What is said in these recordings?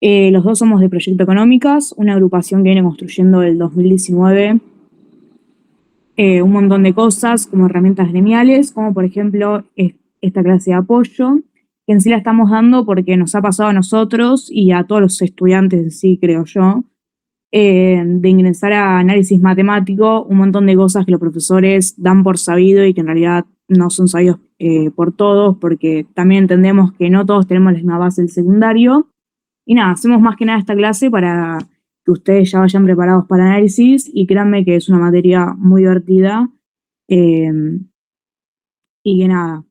Los dos somos de Proyecto Económicas, una agrupación que viene construyendo el 2019 un montón de cosas como herramientas gremiales, como por ejemplo esta clase de apoyo, que en sí la estamos dando porque nos ha pasado a nosotros y a todos los estudiantes en sí, creo yo, de ingresar a análisis matemático, un montón de cosas que los profesores dan por sabido y que en realidad no son sabidos por todos, porque también entendemos que no todos tenemos la misma base del secundario. Y nada, hacemos más que nada esta clase para que ustedes ya vayan preparados para análisis y créanme que es una materia muy divertida eh, y que nada,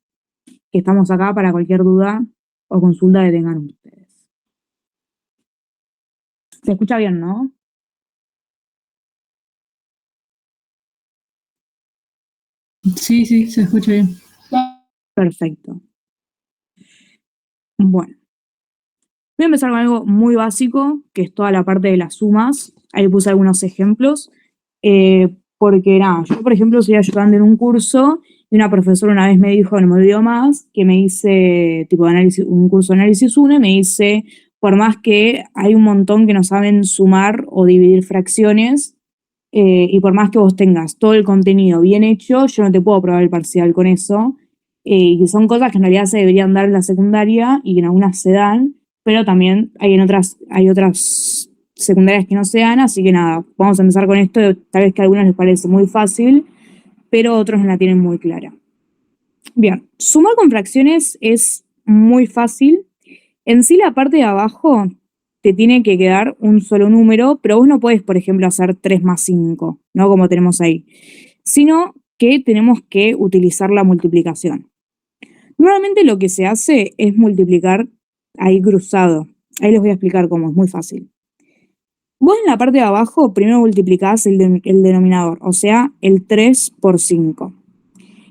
que estamos acá para cualquier duda o consulta que tengan ustedes. Se escucha bien, ¿no? Sí, sí, se escucha bien. Perfecto. Bueno, voy a empezar con algo muy básico, que es toda la parte de las sumas. Ahí puse algunos ejemplos. Porque nada, yo por ejemplo soy ayudante en un curso y una profesora una vez me dijo, no me olvido más, que me dice, tipo de análisis, un curso de análisis 1, y me dice, por más que hay un montón que no saben sumar o dividir fracciones, y por más que vos tengas todo el contenido bien hecho, yo no te puedo probar el parcial con eso, y que son cosas que en realidad se deberían dar en la secundaria y que en algunas se dan, pero también hay otras secundarias que no se dan, así que nada, vamos a empezar con esto, tal vez que a algunos les parece muy fácil, pero otros no la tienen muy clara. Bien, sumar con fracciones es muy fácil. En sí la parte de abajo te tiene que quedar un solo número, pero vos no podés, por ejemplo, hacer 3 más 5, ¿no? Como tenemos ahí, sino que tenemos que utilizar la multiplicación. Normalmente lo que se hace es multiplicar ahí cruzado. Ahí les voy a explicar cómo, es muy fácil. Vos en la parte de abajo primero multiplicás el denominador, o sea, el 3 por 5.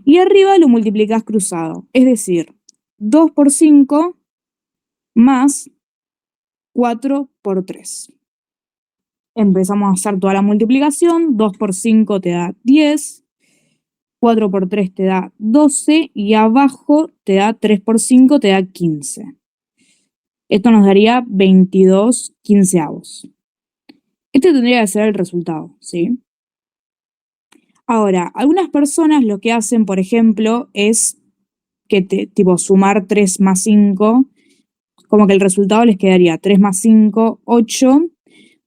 Y arriba lo multiplicás cruzado, es decir, 2 por 5 más 4 por 3. Empezamos a hacer toda la multiplicación, 2 por 5 te da 10, 4 por 3 te da 12 y abajo te da 3 por 5 te da 15. Esto nos daría 22 quinceavos. Este tendría que ser el resultado, ¿sí? Ahora, algunas personas lo que hacen, por ejemplo, es que tipo sumar 3 más 5, como que el resultado les quedaría 3 más 5, 8,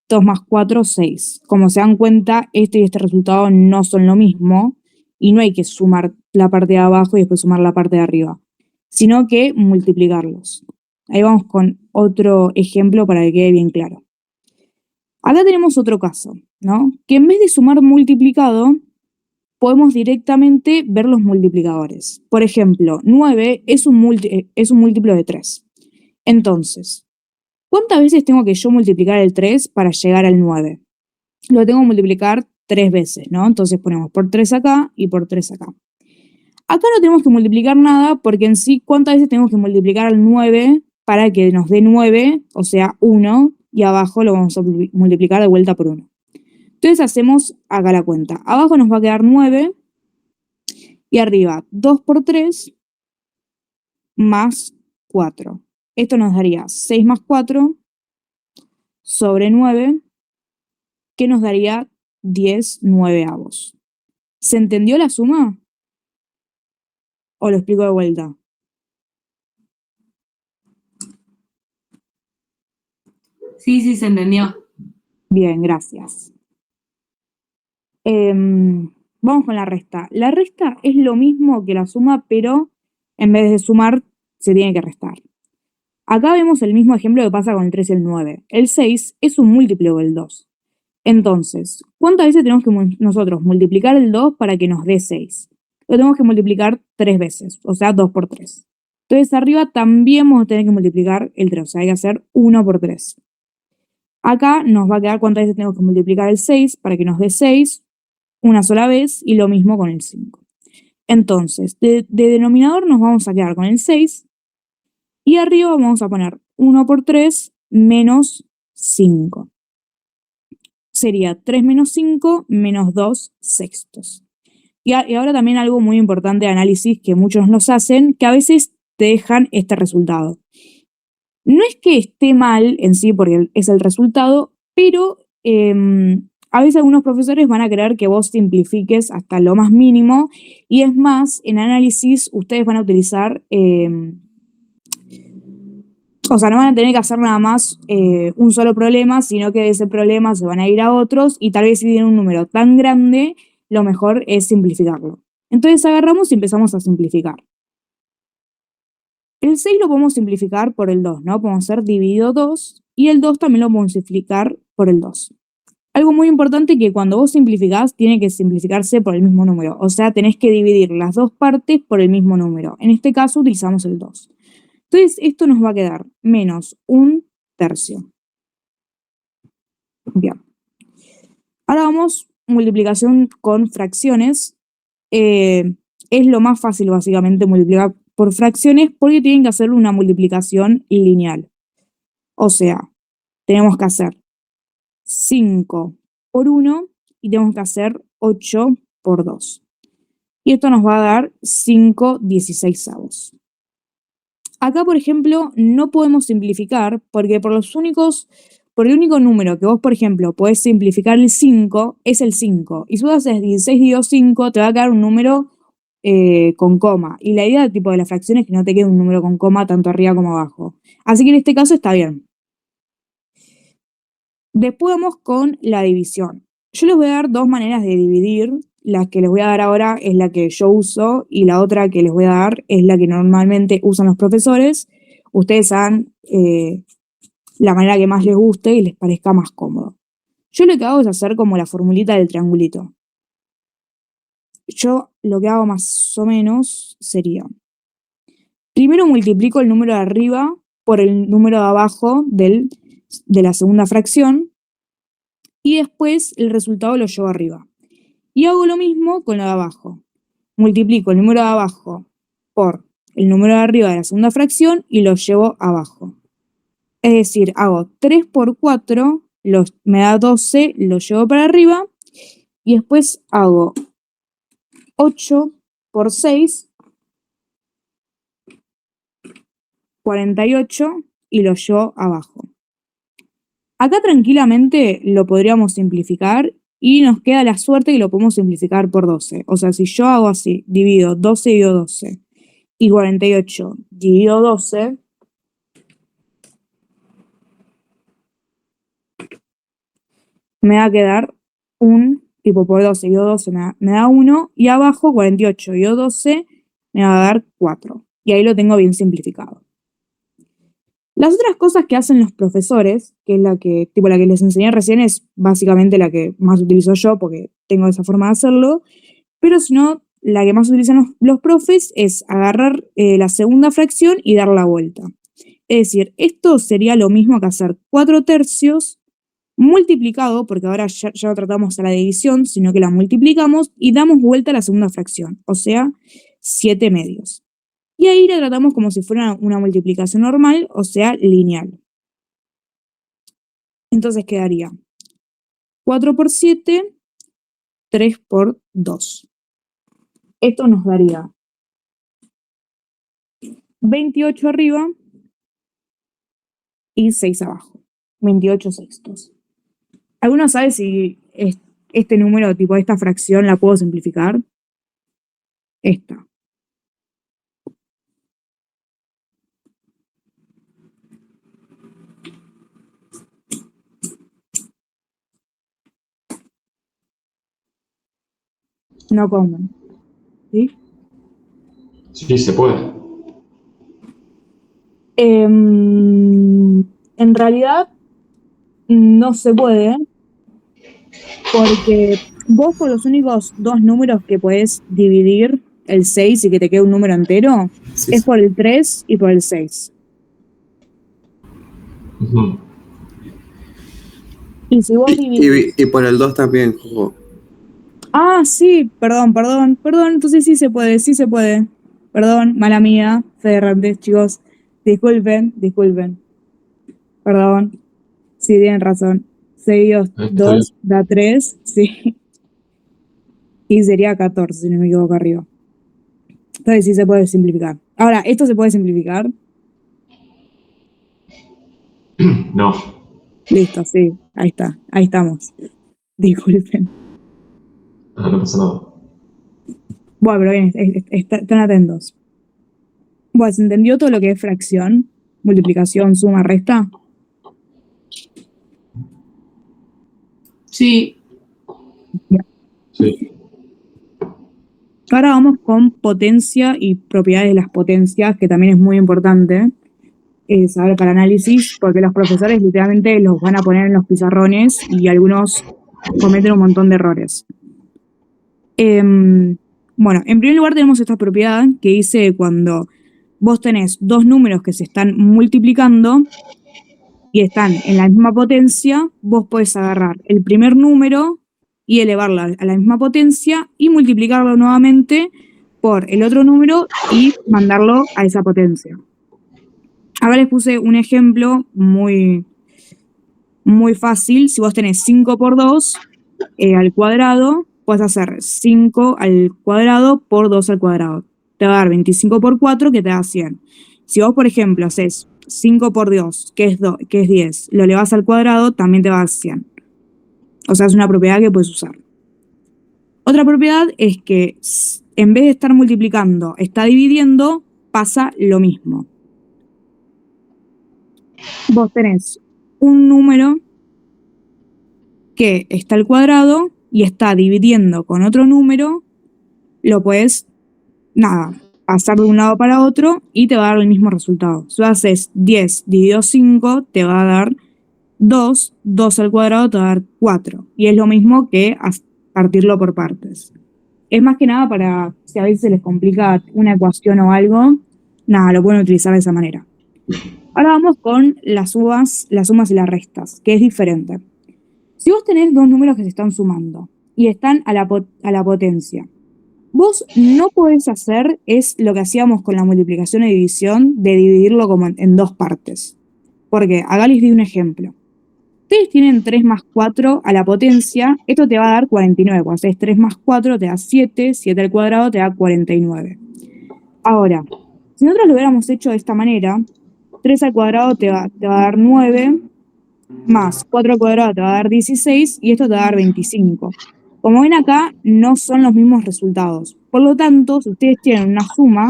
2 más 4, 6. Como se dan cuenta, este y este resultado no son lo mismo y no hay que sumar la parte de abajo y después sumar la parte de arriba, sino que multiplicarlos. Ahí vamos con otro ejemplo para que quede bien claro. Acá tenemos otro caso, ¿no? Que en vez de sumar multiplicado, podemos directamente ver los multiplicadores. Por ejemplo, 9 es un múltiplo de 3. Entonces, ¿cuántas veces tengo que yo multiplicar el 3 para llegar al 9? Lo tengo que multiplicar 3 veces, ¿no? Entonces ponemos por 3 acá y por 3 acá. Acá no tenemos que multiplicar nada porque en sí, ¿cuántas veces tenemos que multiplicar al 9 para que nos dé 9? O sea, 1, y abajo lo vamos a multiplicar de vuelta por 1. Entonces hacemos acá la cuenta. Abajo nos va a quedar 9 y arriba 2 por 3 más 4. Esto nos daría 6 más 4 sobre 9, que nos daría 10 nueveavos. ¿Se entendió la suma? ¿O lo explico de vuelta? Sí, sí, se entendió. Bien, gracias. Vamos con la resta. La resta es lo mismo que la suma, pero en vez de sumar, se tiene que restar. Acá vemos el mismo ejemplo que pasa con el 3 y el 9. El 6 es un múltiplo del 2. Entonces, ¿cuántas veces tenemos que nosotros multiplicar el 2 para que nos dé 6? Lo tenemos que multiplicar 3 veces, o sea, 2 por 3. Entonces, arriba también vamos a tener que multiplicar el 3, o sea, hay que hacer 1 por 3. Acá nos va a quedar cuántas veces tenemos que multiplicar el 6 para que nos dé 6, una sola vez, y lo mismo con el 5. Entonces, de denominador nos vamos a quedar con el 6, y arriba vamos a poner 1 por 3 menos 5. Sería 3 menos 5 menos 2 sextos. Y ahora también algo muy importante de análisis que muchos nos hacen, que a veces te dejan este resultado. No es que esté mal en sí, porque es el resultado, pero a veces algunos profesores van a querer que vos simplifiques hasta lo más mínimo, y es más, en análisis ustedes van a utilizar, o sea, no van a tener que hacer nada más un solo problema, sino que de ese problema se van a ir a otros, y tal vez si tienen un número tan grande, lo mejor es simplificarlo. Entonces agarramos y empezamos a simplificar. El 6 lo podemos simplificar por el 2, ¿no? Podemos hacer dividido 2, y el 2 también lo podemos simplificar por el 2. Algo muy importante que cuando vos simplificás, tiene que simplificarse por el mismo número. O sea, tenés que dividir las dos partes por el mismo número. En este caso utilizamos el 2. Entonces, esto nos va a quedar menos 1/3. Bien. Ahora vamos multiplicación con fracciones. Es lo más fácil, básicamente, multiplicar por fracciones, porque tienen que hacer una multiplicación lineal. O sea, tenemos que hacer 5 por 1 y tenemos que hacer 8 por 2. Y esto nos va a dar 5/16. Acá, por ejemplo, no podemos simplificar porque por el único número que vos, por ejemplo, podés simplificar el 5 es el 5. Y si vos haces 16 dividido 5, te va a quedar un número con coma. Y la idea tipo de la fracción es que no te quede un número con coma tanto arriba como abajo. Así que en este caso está bien. Después vamos con la división. Yo les voy a dar dos maneras de dividir. La que les voy a dar ahora es la que yo uso, y la otra que les voy a dar es la que normalmente usan los profesores. Ustedes hagan la manera que más les guste y les parezca más cómodo. Yo lo que hago es hacer como la formulita del triangulito. Yo lo que hago más o menos sería, primero multiplico el número de arriba por el número de abajo de la segunda fracción, y después el resultado lo llevo arriba. Y hago lo mismo con lo de abajo. Multiplico el número de abajo por el número de arriba de la segunda fracción y lo llevo abajo. Es decir, hago 3 por 4, me da 12, lo llevo para arriba, y después hago 8 por 6, 48, y lo llevo abajo. Acá tranquilamente lo podríamos simplificar y nos queda la suerte que lo podemos simplificar por 12. O sea, si yo hago así, divido 12 dividido 12 y 48 dividido 12, me va a quedar tipo por 12 dividido 12 me da 1, y abajo 48 dividido 12 me va a dar 4. Y ahí lo tengo bien simplificado. Las otras cosas que hacen los profesores, que es la que les enseñé recién, es básicamente la que más utilizo yo porque tengo esa forma de hacerlo, pero si no, la que más utilizan los profes es agarrar la segunda fracción y dar la vuelta. Es decir, esto sería lo mismo que hacer 4/3 multiplicado, porque ahora ya no tratamos a la división, sino que la multiplicamos y damos vuelta a la segunda fracción, o sea, 7/2. Y ahí la tratamos como si fuera una multiplicación normal, o sea, lineal. Entonces quedaría 4 por 7, 3 por 2. Esto nos daría 28 arriba y 6 abajo. 28/6. ¿Alguno sabe si este número, tipo esta fracción, la puedo simplificar? Esta. No comen. ¿Sí? Sí, se puede. En realidad no se puede, porque vos por los únicos dos números que podés dividir el 6 y que te quede un número entero Sí, es sí. por el 3 y por el 6. Ujú. Y si vos dividís... Y por el 2 también, Jojo. Ah, sí, perdón, entonces sí se puede. Perdón, mala mía, fe de errantes, chicos. Disculpen. Perdón. Sí, tienen razón. 6 Está bien. 2 da 3, sí. Y sería 14, si no me equivoco, arriba. Entonces sí se puede simplificar. Ahora, ¿esto se puede simplificar? No. Listo, sí, ahí está, ahí estamos. Disculpen. No pasa nada. Bueno, pero bien, están atentos. Bueno, ¿se entendió todo lo que es fracción? Multiplicación, suma, resta. Sí. Sí. Ahora vamos con potencia y propiedades de las potencias, que también es muy importante saber para análisis, porque los profesores literalmente los van a poner en los pizarrones y algunos cometen un montón de errores. Bueno, en primer lugar tenemos esta propiedad que dice cuando vos tenés dos números que se están multiplicando y están en la misma potencia, vos podés agarrar el primer número y elevarlo a la misma potencia y multiplicarlo nuevamente por el otro número y mandarlo a esa potencia. Acá les puse un ejemplo muy, muy fácil. Si vos tenés 5 por 2 al cuadrado, puedes hacer 5 al cuadrado por 2 al cuadrado. Te va a dar 25 por 4, que te da 100. Si vos, por ejemplo, haces 5 por 2, que es 10, lo elevás al cuadrado, también te va a dar 100. O sea, es una propiedad que puedes usar. Otra propiedad es que en vez de estar multiplicando, está dividiendo, pasa lo mismo. Vos tenés un número que está al cuadrado y está dividiendo con otro número, lo puedes, pasar de un lado para otro y te va a dar el mismo resultado. Si haces 10 dividido 5, te va a dar 2, 2 al cuadrado te va a dar 4. Y es lo mismo que partirlo por partes. Es más que nada para, si a veces se les complica una ecuación o algo, lo pueden utilizar de esa manera. Ahora vamos con las sumas y las restas, que es diferente. Si vos tenés dos números que se están sumando y están a la potencia, vos no podés hacer es lo que hacíamos con la multiplicación y división, de dividirlo como en dos partes. Porque acá les di un ejemplo. Ustedes tienen 3 más 4 a la potencia, esto te va a dar 49. Cuando haces 3 más 4 te da 7, 7 al cuadrado te da 49. Ahora, si nosotros lo hubiéramos hecho de esta manera, 3 al cuadrado te va a dar 9, más 4 al cuadrado te va a dar 16 y esto te va a dar 25. Como ven acá, no son los mismos resultados. Por lo tanto, si ustedes tienen una suma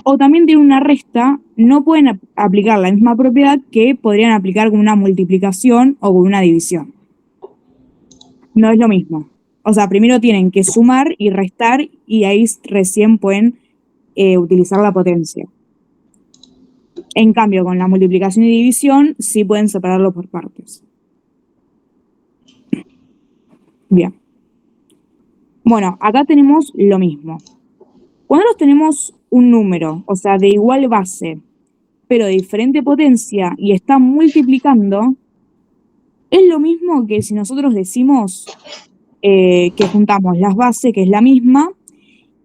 o también tienen una resta, no pueden aplicar la misma propiedad que podrían aplicar con una multiplicación o con una división. No es lo mismo. O sea, primero tienen que sumar y restar y ahí recién pueden utilizar la potencia. En cambio, con la multiplicación y división, sí pueden separarlo por partes. Bien. Bueno, acá tenemos lo mismo. Cuando nosotros tenemos un número, o sea, de igual base, pero de diferente potencia y está multiplicando, es lo mismo que si nosotros decimos que juntamos las bases, que es la misma,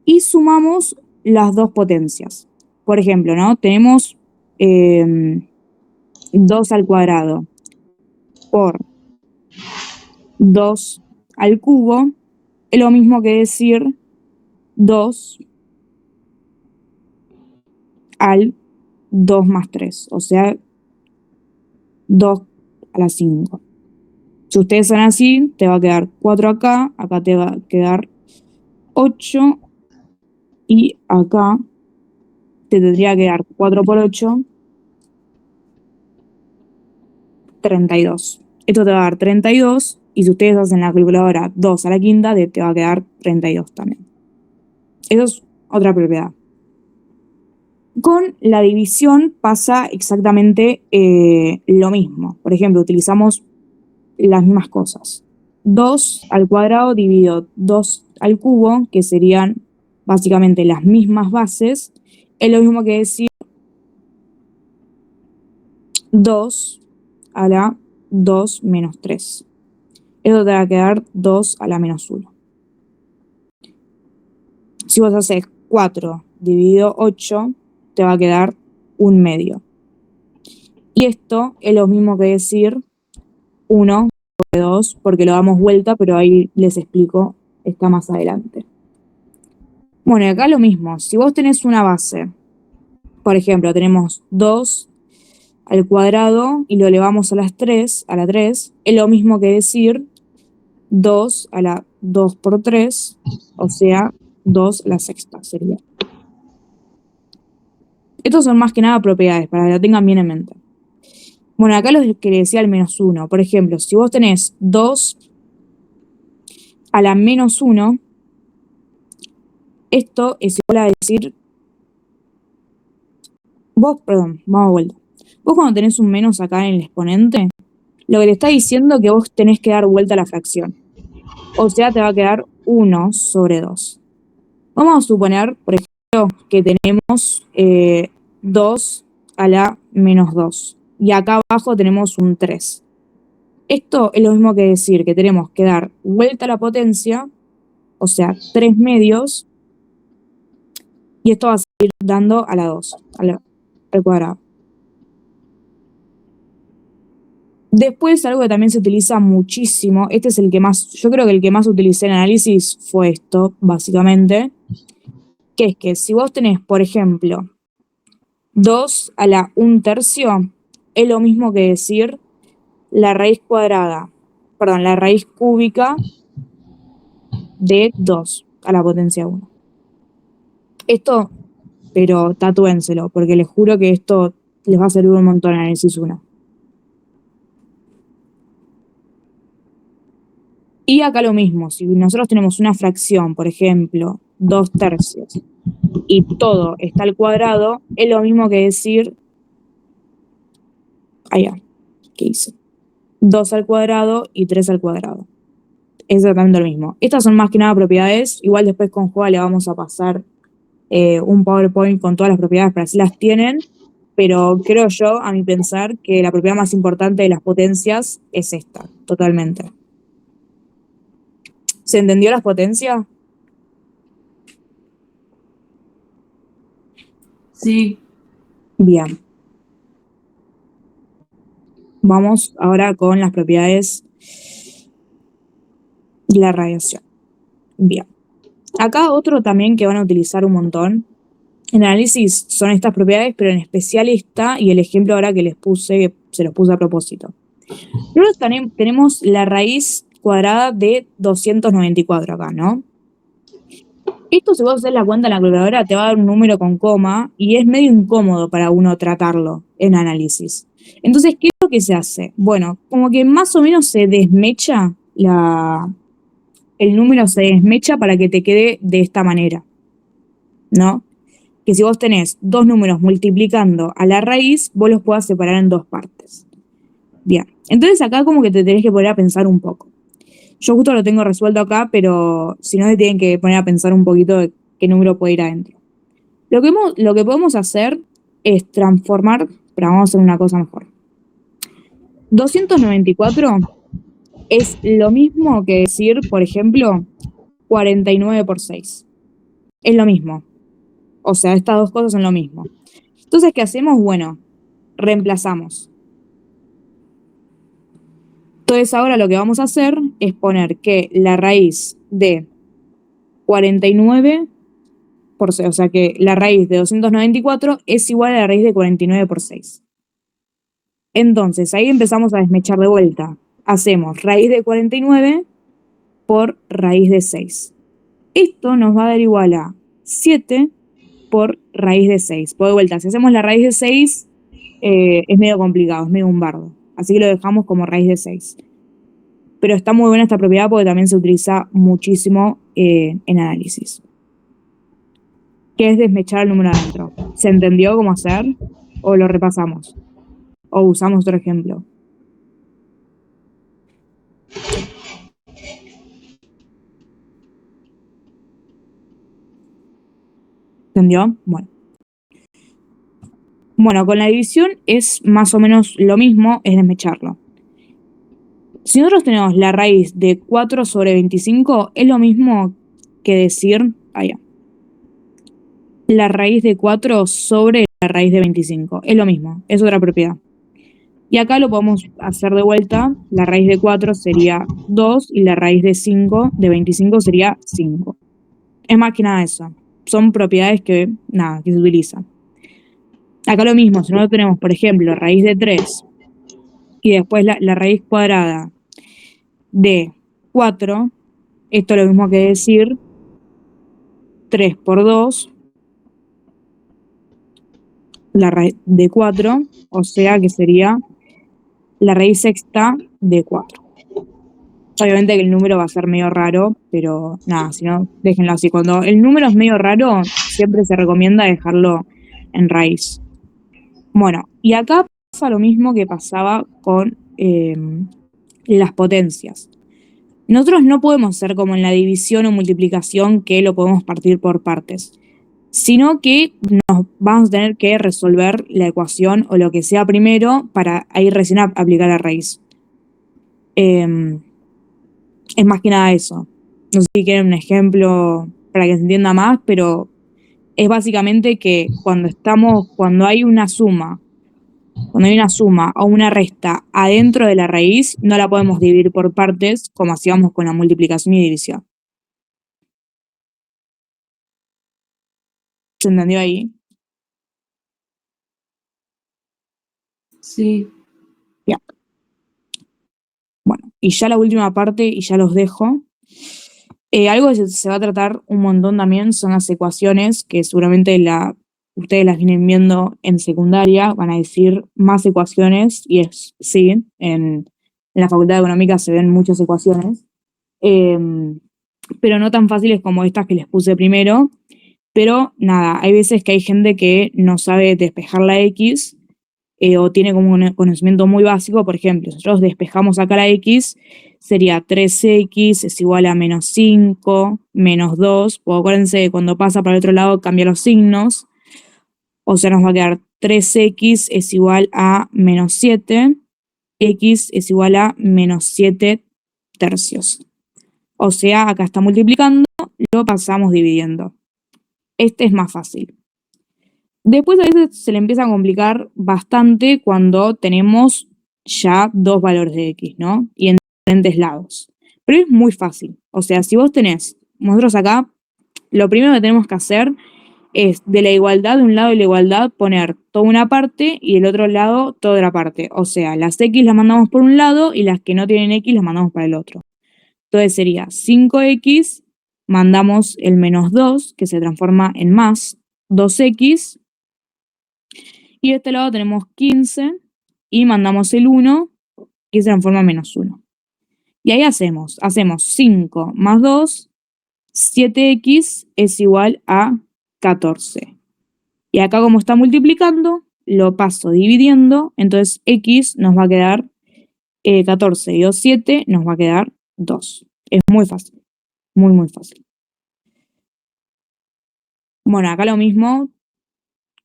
y sumamos las dos potencias. Por ejemplo, ¿no? Tenemos 2 al cuadrado por 2 al cubo, es lo mismo que decir 2 al 2 más 3, o sea, 2 a la 5. Si ustedes son así, te va a quedar 4 acá te va a quedar 8, y acá te tendría que quedar 4 por 8, 32. Esto te va a dar 32, y si ustedes hacen la calculadora 2 a la quinta, te va a quedar 32 también. Eso es otra propiedad. Con la división pasa exactamente lo mismo. Por ejemplo, utilizamos las mismas cosas. 2 al cuadrado dividido 2 al cubo, que serían básicamente las mismas bases, es lo mismo que decir 2 a la 2 menos 3. Eso te va a quedar 2 a la menos 1. Si vos haces 4 dividido 8, te va a quedar 1 medio. Y esto es lo mismo que decir 1 sobre 2, porque lo damos vuelta, pero ahí les explico, está más adelante. Bueno, y acá lo mismo. Si vos tenés una base, por ejemplo, tenemos 2 al cuadrado y lo elevamos a la 3, es lo mismo que decir 2 a la 2 por 3, o sea, 2 a la sexta sería. Estos son más que nada propiedades, para que lo tengan bien en mente. Bueno, acá lo que le decía el menos 1. Por ejemplo, si vos tenés 2 a la menos 1, esto es igual a decir... Perdón, vamos a vuelta. Vos cuando tenés un menos acá en el exponente, lo que te está diciendo es que vos tenés que dar vuelta a la fracción. O sea, te va a quedar 1 sobre 2. Vamos a suponer, por ejemplo, que tenemos 2 a la menos 2. Y acá abajo tenemos un 3. Esto es lo mismo que decir que tenemos que dar vuelta a la potencia, o sea, 3 medios, y esto va a seguir dando a la 2, al cuadrado. Después, algo que también se utiliza muchísimo, este es el que más, yo creo que el que más utilicé en análisis fue esto, básicamente, que es que si vos tenés, por ejemplo, 2 a la 1/3, es lo mismo que decir la raíz cúbica de 2 a la potencia 1. Esto, pero tatúenselo, porque les juro que esto les va a servir un montón en análisis 1. Y acá lo mismo, si nosotros tenemos una fracción, por ejemplo, 2/3, y todo está al cuadrado, es lo mismo que decir, ¿qué hice? 2 al cuadrado y 3 al cuadrado. Es exactamente lo mismo. Estas son más que nada propiedades, igual después con Joa le vamos a pasar un PowerPoint con todas las propiedades para si las tienen, pero creo yo, a mi pensar, que la propiedad más importante de las potencias es esta, totalmente. ¿Se entendió las potencias? Sí. Bien. Vamos ahora con las propiedades de la radiación. Bien. Acá otro también que van a utilizar un montón en análisis son estas propiedades, pero en especial esta y el ejemplo ahora que les puse, se los puse a propósito. Nosotros también tenemos la raíz cuadrada de 294 acá, ¿no? Esto, si vos haces la cuenta en la calculadora, te va a dar un número con coma y es medio incómodo para uno tratarlo en análisis. Entonces, ¿qué es lo que se hace? Bueno, como que más o menos se desmecha el número se desmecha para que te quede de esta manera, ¿no? Que si vos tenés dos números multiplicando a la raíz, vos los puedas separar en dos partes. Bien, entonces acá como que te tenés que poner a pensar un poco. Yo justo lo tengo resuelto acá, pero si no, te tienen que poner a pensar un poquito de qué número puede ir adentro. Lo que podemos hacer es transformar, pero vamos a hacer una cosa mejor. 294 es lo mismo que decir, por ejemplo, 49 por 6. Es lo mismo. O sea, estas dos cosas son lo mismo. Entonces, ¿qué hacemos? Bueno, reemplazamos. Entonces, ahora lo que vamos a hacer es poner que la raíz de 49 por 6, o sea que la raíz de 294 es igual a la raíz de 49 por 6. Entonces, ahí empezamos a desmechar de vuelta. Hacemos raíz de 49 por raíz de 6. Esto nos va a dar igual a 7 por raíz de 6. Por de vuelta, si hacemos la raíz de 6, es medio complicado, es medio un bardo. Así que lo dejamos como raíz de 6. Pero está muy buena esta propiedad porque también se utiliza muchísimo en análisis. ¿Qué es desmechar el número adentro? ¿Se entendió cómo hacer? ¿O lo repasamos? ¿O usamos otro ejemplo? ¿Entendió? Bueno, con la división es más o menos lo mismo, es desmecharlo. Si nosotros tenemos la raíz de 4 sobre 25, es lo mismo que decir, la raíz de 4 sobre la raíz de 25. Es lo mismo, es otra propiedad. Y acá lo podemos hacer de vuelta. La raíz de 4 sería 2 y la raíz de 25 sería 5. Es más que nada eso. Son propiedades que se utilizan. Acá lo mismo, si nosotros tenemos, por ejemplo, raíz de 3 y después la raíz cuadrada de 4, esto es lo mismo que decir 3 por 2, la raíz de 4, o sea que sería la raíz sexta de 4. Obviamente que el número va a ser medio raro, pero nada, si no, déjenlo así. Cuando el número es medio raro, siempre se recomienda dejarlo en raíz. Bueno, y acá pasa lo mismo que pasaba con las potencias. Nosotros no podemos hacer como en la división o multiplicación que lo podemos partir por partes, sino que nos vamos a tener que resolver la ecuación o lo que sea primero para ahí recién aplicar la raíz. Es más que nada eso. No sé si quieren un ejemplo para que se entienda más, pero es básicamente que cuando hay una suma o una resta adentro de la raíz, no la podemos dividir por partes como hacíamos con la multiplicación y división. ¿Se entendió ahí? Sí. Ya. Bueno, y ya la última parte, y ya los dejo. Algo que se va a tratar un montón también son las ecuaciones, que seguramente ustedes las vienen viendo en secundaria, van a decir más ecuaciones, y sí, en la Facultad de Económica se ven muchas ecuaciones, pero no tan fáciles como estas que les puse primero. Pero nada, hay veces que hay gente que no sabe despejar la X, o tiene como un conocimiento muy básico. Por ejemplo, si nosotros despejamos acá la X, sería 3x es igual a menos 5, menos 2. Pues acuérdense que cuando pasa para el otro lado cambia los signos. O sea, nos va a quedar 3x es igual a menos 7, x es igual a menos 7 tercios. O sea, acá está multiplicando, lo pasamos dividiendo. Este es más fácil. Después a veces se le empieza a complicar bastante cuando tenemos ya dos valores de x, ¿no? Y en diferentes lados. Pero es muy fácil. O sea, si vos tenés, nosotros acá, lo primero que tenemos que hacer es de la igualdad, de un lado de la igualdad, poner toda una parte y del otro lado toda otra parte. O sea, las x las mandamos por un lado y las que no tienen x las mandamos para el otro. Entonces sería 5x, mandamos el menos 2, que se transforma en más 2x, y de este lado tenemos 15 y mandamos el 1, que se transforma en menos 1. Y ahí hacemos 5 más 2, 7x es igual a 14. Y acá como está multiplicando, lo paso dividiendo, entonces x nos va a quedar 14 y 2, 7, nos va a quedar 2. Es muy fácil, muy, muy fácil. Bueno, acá lo mismo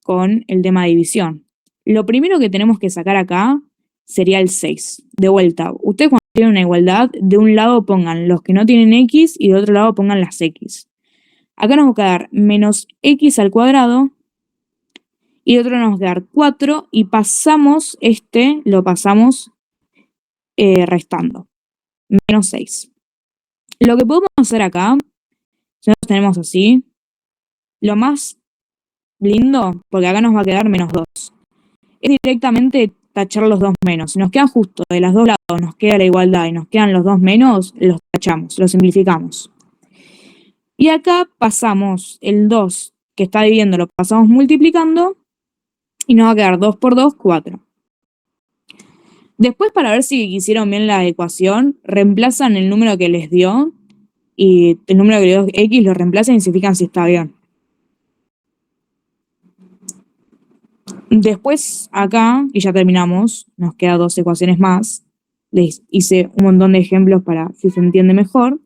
con el tema de división. Lo primero que tenemos que sacar acá sería el 6. De vuelta, ustedes cuando tienen una igualdad, de un lado pongan los que no tienen x y de otro lado pongan las x. Acá nos va a quedar menos x al cuadrado y de otro nos va a quedar 4 y pasamos lo pasamos restando. Menos 6. Lo que podemos hacer acá, si nosotros tenemos así, lo más lindo, porque acá nos va a quedar menos 2, es directamente tachar los dos menos. Si nos quedan justo de los dos lados, nos queda la igualdad y nos quedan los dos menos, los tachamos, los simplificamos. Y acá pasamos el 2 que está dividiendo, lo pasamos multiplicando y nos va a quedar 2 por 2, 4. Después, para ver si hicieron bien la ecuación, reemplazan el número que les dio y el número que les dio x lo reemplazan y se fijan si está bien. Después acá, y ya terminamos, nos quedan 2 ecuaciones más. Les hice un montón de ejemplos para si se entiende mejor.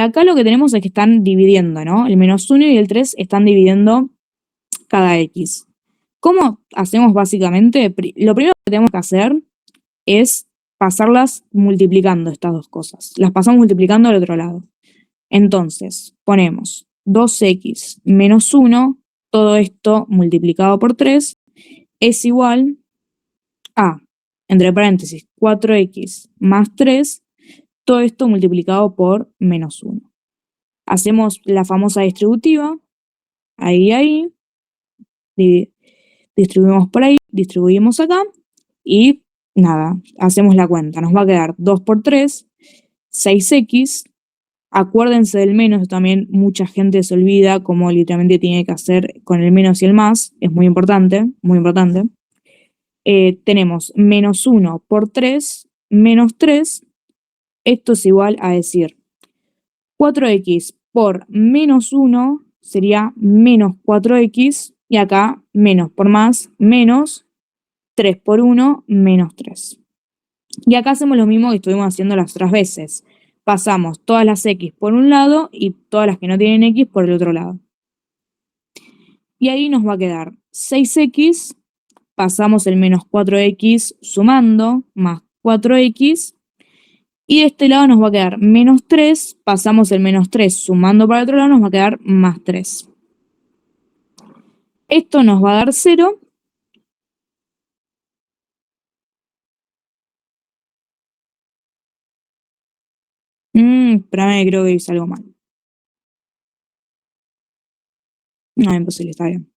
Acá lo que tenemos es que están dividiendo, ¿no? El menos 1 y el 3 están dividiendo cada x. ¿Cómo hacemos básicamente? Lo primero que tenemos que hacer es pasarlas multiplicando estas dos cosas. Las pasamos multiplicando al otro lado. Entonces, ponemos 2x menos 1, todo esto multiplicado por 3, es igual a, entre paréntesis, 4x más 3, todo esto multiplicado por menos 1. Hacemos la famosa distributiva, ahí, distribuimos por ahí, distribuimos acá y nada, hacemos la cuenta. Nos va a quedar 2 por 3, 6x. Acuérdense del menos, también mucha gente se olvida cómo literalmente tiene que hacer con el menos y el más. Es muy importante, muy importante. Tenemos menos 1 por 3, menos 3. Esto es igual a decir 4x por menos 1 sería menos 4x. Y acá menos por más, menos 3 por 1, menos 3. Y acá hacemos lo mismo que estuvimos haciendo las otras veces. Pasamos todas las x por un lado y todas las que no tienen x por el otro lado. Y ahí nos va a quedar 6x, pasamos el menos 4x sumando, más 4x. Y de este lado nos va a quedar menos 3, pasamos el menos 3 sumando para el otro lado, nos va a quedar más 3. Esto nos va a dar 0. Espérame, creo que hice algo mal. No, imposible, está bien.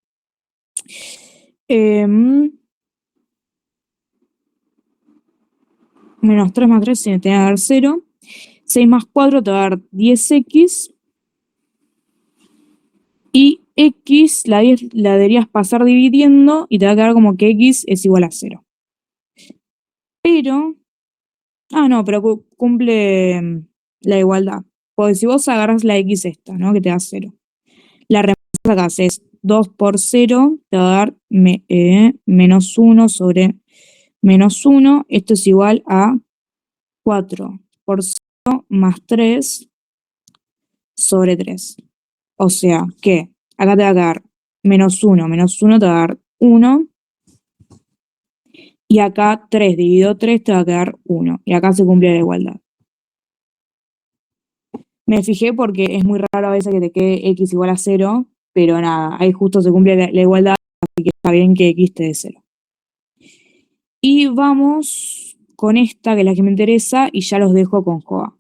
Menos 3 más 3 se te va a dar 0. 6 más 4 te va a dar 10x. Y x la deberías pasar dividiendo y te va a quedar como que x es igual a 0. Pero... no, pero cumple la igualdad. Porque si vos agarras la x esta, ¿no? Que te da 0. La reemplazas acá, es 2 por 0, te va a dar menos 1 sobre menos 1. Esto es igual a 4 por 0 más 3 sobre 3. O sea que acá te va a quedar menos 1 te va a dar 1. Y acá 3 dividido 3 te va a quedar 1. Y acá se cumple la igualdad. Me fijé porque es muy raro a veces que te quede x igual a 0, pero nada, ahí justo se cumple la igualdad, así que está bien que x te dé 0. Y vamos con esta, que es la que me interesa, y ya los dejo con Joa.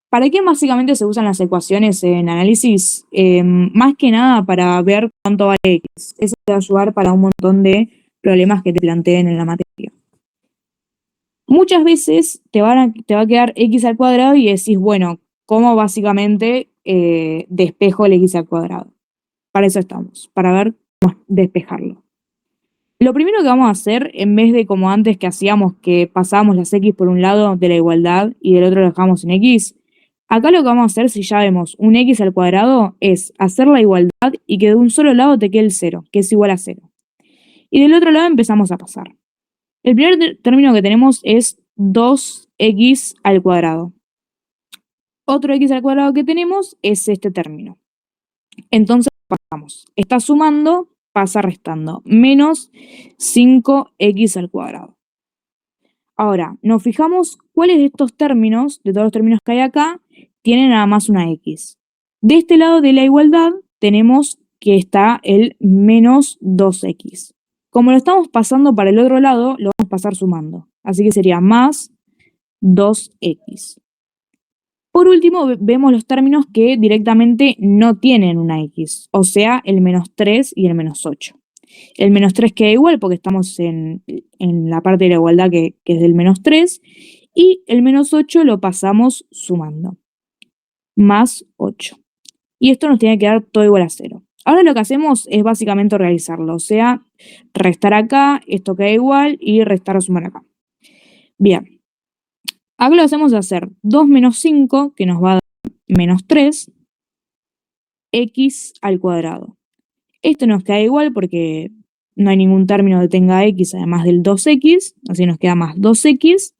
¿Para qué básicamente se usan las ecuaciones en análisis? Más que nada para ver cuánto vale x. Eso te va a ayudar para un montón de problemas que te planteen en la materia. Muchas veces te va a quedar x al cuadrado y decís, bueno, ¿cómo básicamente despejo el x al cuadrado? Para eso estamos, para ver cómo despejarlo. Lo primero que vamos a hacer, en vez de como antes que hacíamos, que pasábamos las x por un lado de la igualdad y del otro lo dejamos en x, acá lo que vamos a hacer, si ya vemos un x al cuadrado, es hacer la igualdad y que de un solo lado te quede el 0, que es igual a 0. Y del otro lado empezamos a pasar. El primer término que tenemos es 2x al cuadrado. Otro x al cuadrado que tenemos es este término. Entonces pasamos. Está sumando, pasa restando. Menos 5x al cuadrado. Ahora, nos fijamos cuáles de estos términos, de todos los términos que hay acá, tienen nada más una x. De este lado de la igualdad tenemos que está el menos 2x. Como lo estamos pasando para el otro lado, lo vamos a pasar sumando. Así que sería más 2x. Por último, vemos los términos que directamente no tienen una x, o sea, el menos 3 y el menos 8. El menos 3 queda igual porque estamos en la parte de la igualdad que es del menos 3, y el menos 8 lo pasamos sumando. Más 8. Y esto nos tiene que dar todo igual a 0. Ahora lo que hacemos es básicamente realizarlo, o sea, restar acá, esto queda igual, y restar o sumar acá. Bien, acá lo hacemos hacer 2 menos 5, que nos va a dar menos 3, x al cuadrado. Esto nos queda igual porque no hay ningún término que tenga x además del 2x, así nos queda más 2x.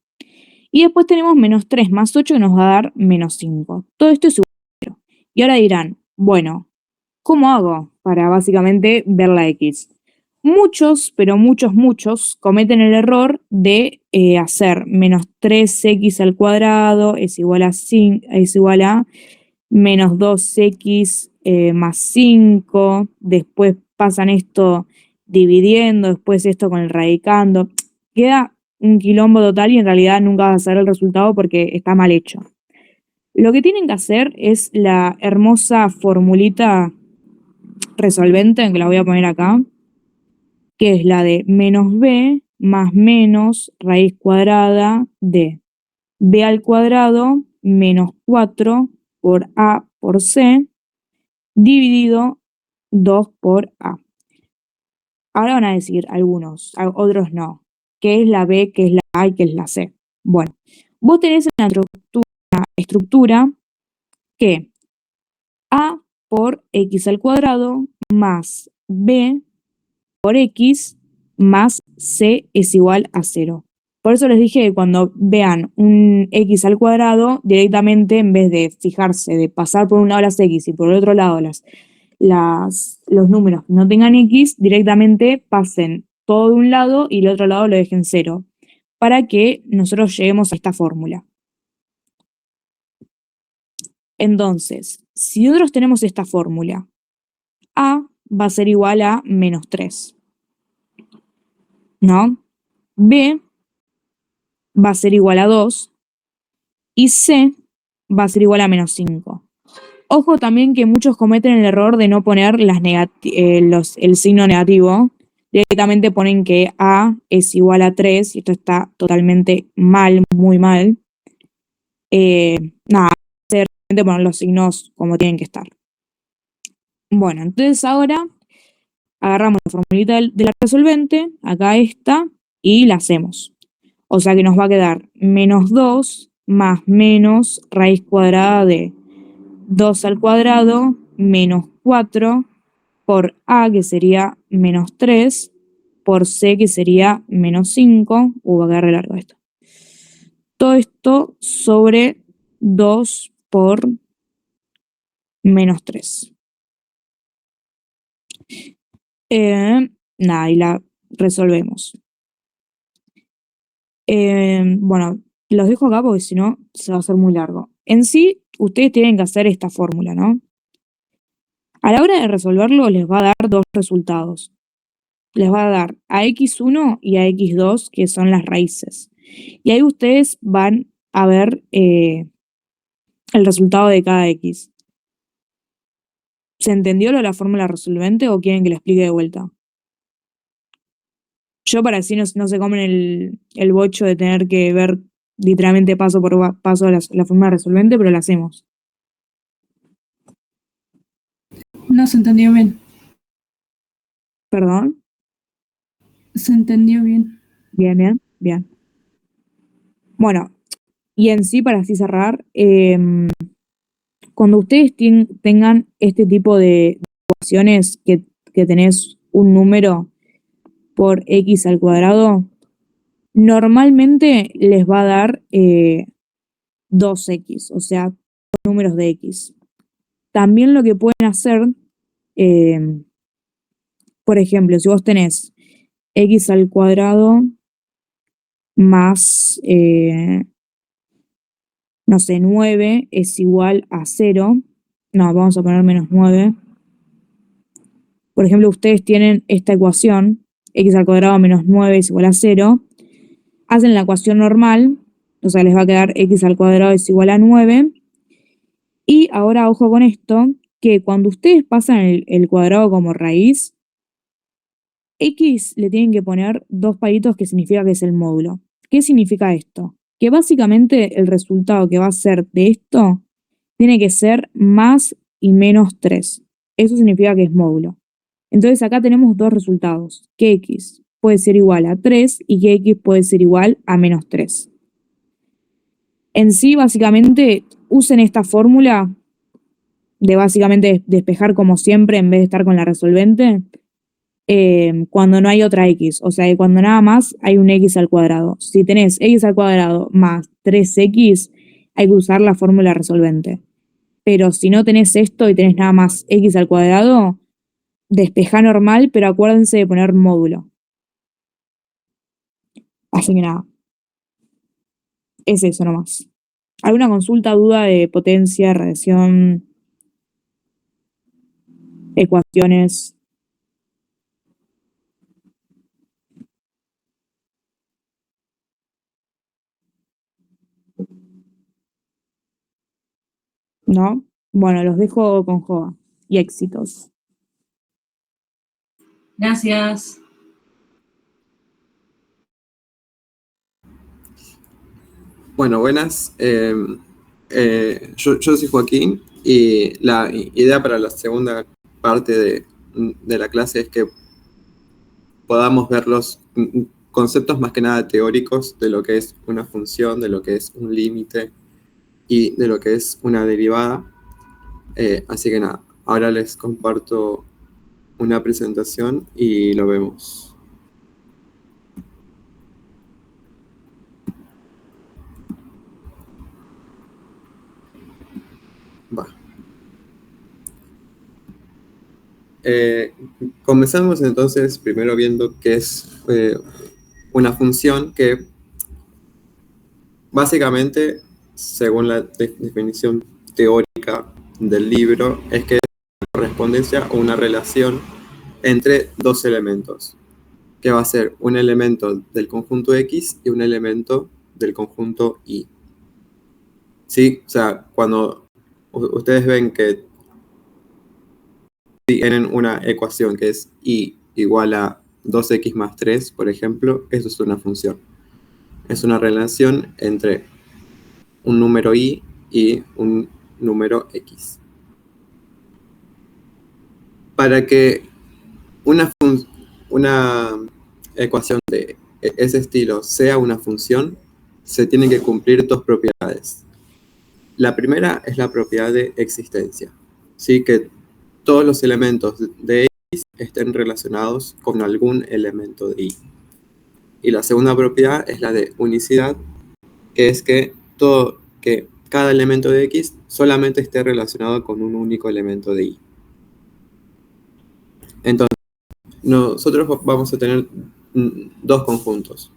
Y después tenemos menos 3 más 8 que nos va a dar menos 5. Todo esto es igual a 0. Y ahora dirán, bueno, ¿cómo hago para básicamente ver la x? Muchos, pero muchos, cometen el error de hacer menos 3x al cuadrado es igual a menos 2x más 5. Después pasan esto dividiendo, después esto con el radicando. Queda un quilombo total y en realidad nunca vas a saber el resultado porque está mal hecho. Lo que tienen que hacer es la hermosa formulita resolvente, que la voy a poner acá, que es la de menos b más menos raíz cuadrada de b al cuadrado menos 4 por a por c dividido 2 por a. Ahora van a decir algunos, otros no. ¿Qué es la b, qué es la a y qué es la c? Bueno, vos tenés una estructura que a por x al cuadrado más b por x más c es igual a 0. Por eso les dije que cuando vean un x al cuadrado, directamente en vez de fijarse, de pasar por un lado las x y por el otro lado los números que no tengan x, directamente pasen todo de un lado y el otro lado lo dejen 0, para que nosotros lleguemos a esta fórmula. Entonces, si nosotros tenemos esta fórmula, a va a ser igual a menos 3, ¿no? B va a ser igual a 2 y C va a ser igual a menos 5. Ojo también que muchos cometen el error de no poner el signo negativo. Directamente ponen que A es igual a 3 y esto está totalmente mal, muy mal. Nada, simplemente poner los signos como tienen que estar. Bueno, entonces ahora agarramos la formulita de la resolvente, acá esta, y la hacemos. O sea que nos va a quedar menos 2 más menos raíz cuadrada de 2 al cuadrado menos 4 por a, que sería menos 3, por c, que sería menos 5, va a quedar re largo esto. Todo esto sobre 2 por menos 3. Nada, y la resolvemos. Bueno, los dejo acá porque si no se va a hacer muy largo. En sí, ustedes tienen que hacer esta fórmula, ¿no? A la hora de resolverlo les va a dar dos resultados. Les va a dar a x1 y a x2, que son las raíces. Y ahí ustedes van a ver el resultado de cada x. ¿Se entendió lo de la fórmula resolvente o quieren que le explique de vuelta? Yo para así no se comen el bocho de tener que ver literalmente paso por paso la fórmula resolvente, pero la hacemos. No se entendió bien. ¿Perdón? Se entendió bien. Bien, bien, bien. Bueno, y en sí, para así cerrar, cuando ustedes tengan este tipo de ecuaciones que tenés un número por x al cuadrado, normalmente les va a dar 2x, o sea, números de x. También lo que pueden hacer, por ejemplo, si vos tenés x al cuadrado más, no sé, 9 es igual a 0. No, vamos a poner menos 9. Por ejemplo, ustedes tienen esta ecuación, x al cuadrado menos 9 es igual a 0. Hacen la ecuación normal, o sea, les va a quedar x al cuadrado es igual a 9. Y ahora, ojo con esto, que cuando ustedes pasan el cuadrado como raíz, x le tienen que poner dos palitos que significa que es el módulo. ¿Qué significa esto? Que básicamente el resultado que va a ser de esto tiene que ser más y menos 3. Eso significa que es módulo. Entonces acá tenemos dos resultados, que x puede ser igual a 3 y que x puede ser igual a menos 3. En sí, básicamente, usen esta fórmula de básicamente despejar como siempre en vez de estar con la resolvente, cuando no hay otra x, o sea, que cuando nada más hay un x al cuadrado. Si tenés x al cuadrado más 3x, hay que usar la fórmula resolvente. Pero si no tenés esto y tenés nada más x al cuadrado, despeja normal, pero acuérdense de poner módulo. Así que nada, es eso nomás. ¿Alguna consulta, duda de potencia, radiación, ecuaciones? ¿No? Bueno, los dejo con joda y éxitos. Gracias. Bueno, buenas. Yo soy Joaquín y la idea para la segunda parte de la clase es que podamos ver los conceptos más que nada teóricos de lo que es una función, de lo que es un límite y de lo que es una derivada. Así que nada, ahora les comparto una presentación y lo vemos. Va. Comenzamos entonces primero viendo qué es una función que básicamente, según la definición teórica del libro, es que es una correspondencia o una relación entre dos elementos, que va a ser un elemento del conjunto X y un elemento del conjunto Y. ¿Sí? O sea, cuando ustedes ven que tienen una ecuación que es Y igual a 2X más 3, por ejemplo, eso es una función. Es una relación entre un número Y y un número X. Para que una ecuación de ese estilo sea una función, se tienen que cumplir dos propiedades. La primera es la propiedad de existencia, ¿sí? Que todos los elementos de X estén relacionados con algún elemento de Y. Y la segunda propiedad es la de unicidad, que es que cada elemento de X solamente esté relacionado con un único elemento de Y. Entonces, nosotros vamos a tener dos conjuntos.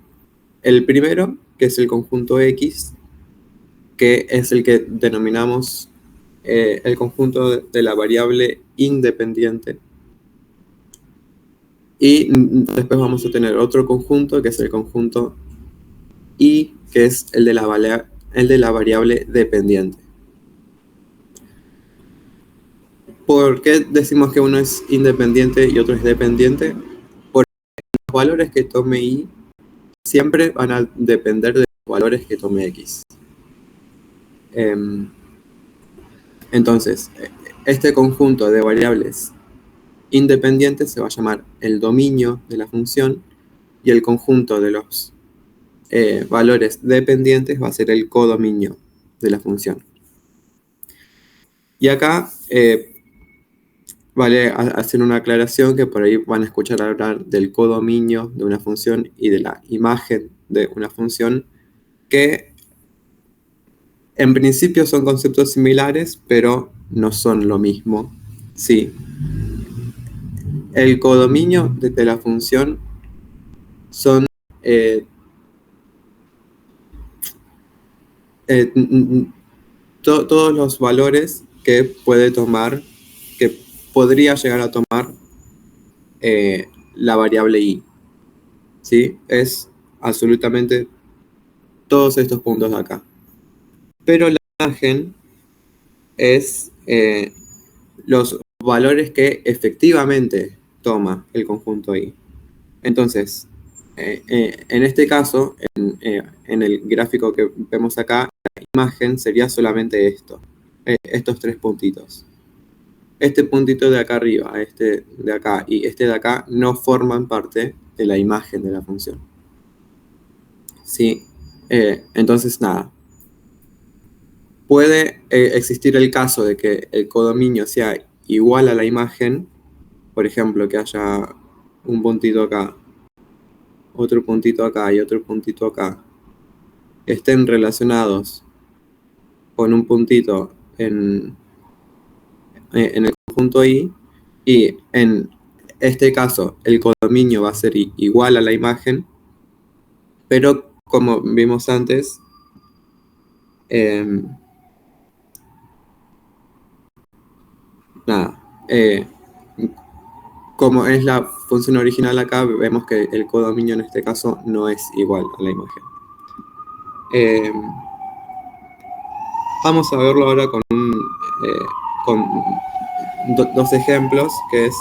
El primero, que es el conjunto X, que es el que denominamos el conjunto de la variable independiente. Y después vamos a tener otro conjunto, que es el conjunto Y, que es el de la variable dependiente. ¿Por qué decimos que uno es independiente y otro es dependiente? Porque los valores que tome Y siempre van a depender de los valores que tome X. Entonces, este conjunto de variables independientes se va a llamar el dominio de la función y el conjunto de los valores dependientes va a ser el codominio de la función. Y acá vale hacer una aclaración que por ahí van a escuchar hablar del codominio de una función y de la imagen de una función, que en principio son conceptos similares, pero no son lo mismo. Sí. El codominio de la función son todos los valores que puede tomar, que podría llegar a tomar la variable Y. ¿Sí? Es absolutamente todos estos puntos de acá. Pero la imagen es los valores que efectivamente toma el conjunto Y. Entonces, en este caso, en el gráfico que vemos acá, la imagen sería solamente esto, estos tres puntitos. Este puntito de acá arriba, este de acá y este de acá no forman parte de la imagen de la función. ¿Sí? Entonces, nada. Puede existir el caso de que el codominio sea igual a la imagen, por ejemplo, que haya un puntito acá, otro puntito acá y otro puntito acá, estén relacionados con un puntito en el conjunto Y, y en este caso el codominio va a ser igual a la imagen, pero como vimos antes, como es la función original acá, vemos que el codominio en este caso no es igual a la imagen. Vamos a verlo ahora con dos ejemplos, que es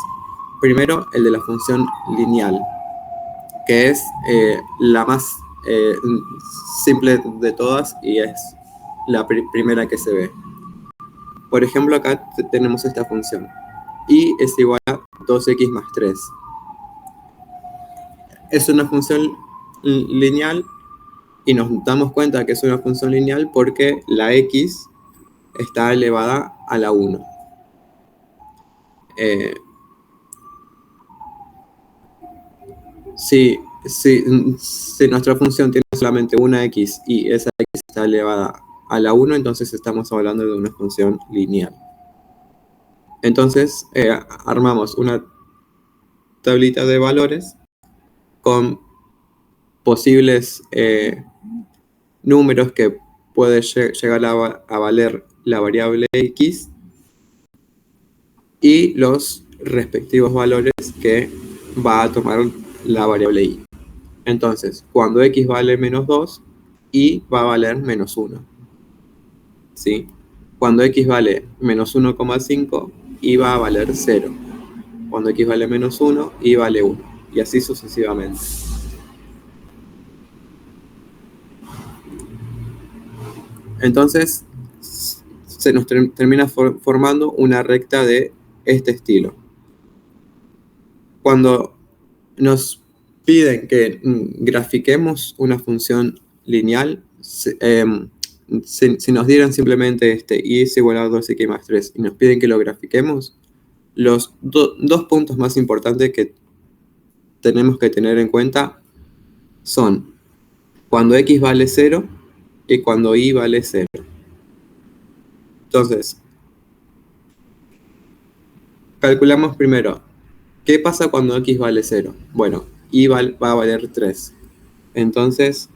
primero el de la función lineal, que es la más simple de todas y es la primera que se ve. Por ejemplo, acá tenemos esta función. Y es igual a 2x más 3. Es una función lineal y nos damos cuenta que es una función lineal porque la x está elevada a la 1. Si nuestra función tiene solamente una x y esa x está elevada a la 1, entonces estamos hablando de una función lineal. Entonces, armamos una tablita de valores con posibles números que puede llegar a valer la variable x y los respectivos valores que va a tomar la variable y. Entonces, cuando x vale menos 2, y va a valer menos 1. ¿Sí? Cuando x vale menos 1,5, y va a valer 0. Cuando x vale menos 1, y vale 1. Y así sucesivamente. Entonces, se nos termina formando una recta de este estilo. Cuando nos piden que grafiquemos una función lineal, si nos dieran simplemente y es igual a 2x más 3 y nos piden que lo grafiquemos, los dos puntos más importantes que tenemos que tener en cuenta son cuando x vale 0 y cuando y vale 0. Entonces, calculamos primero, ¿qué pasa cuando x vale 0? Bueno, y va a valer 3. Entonces,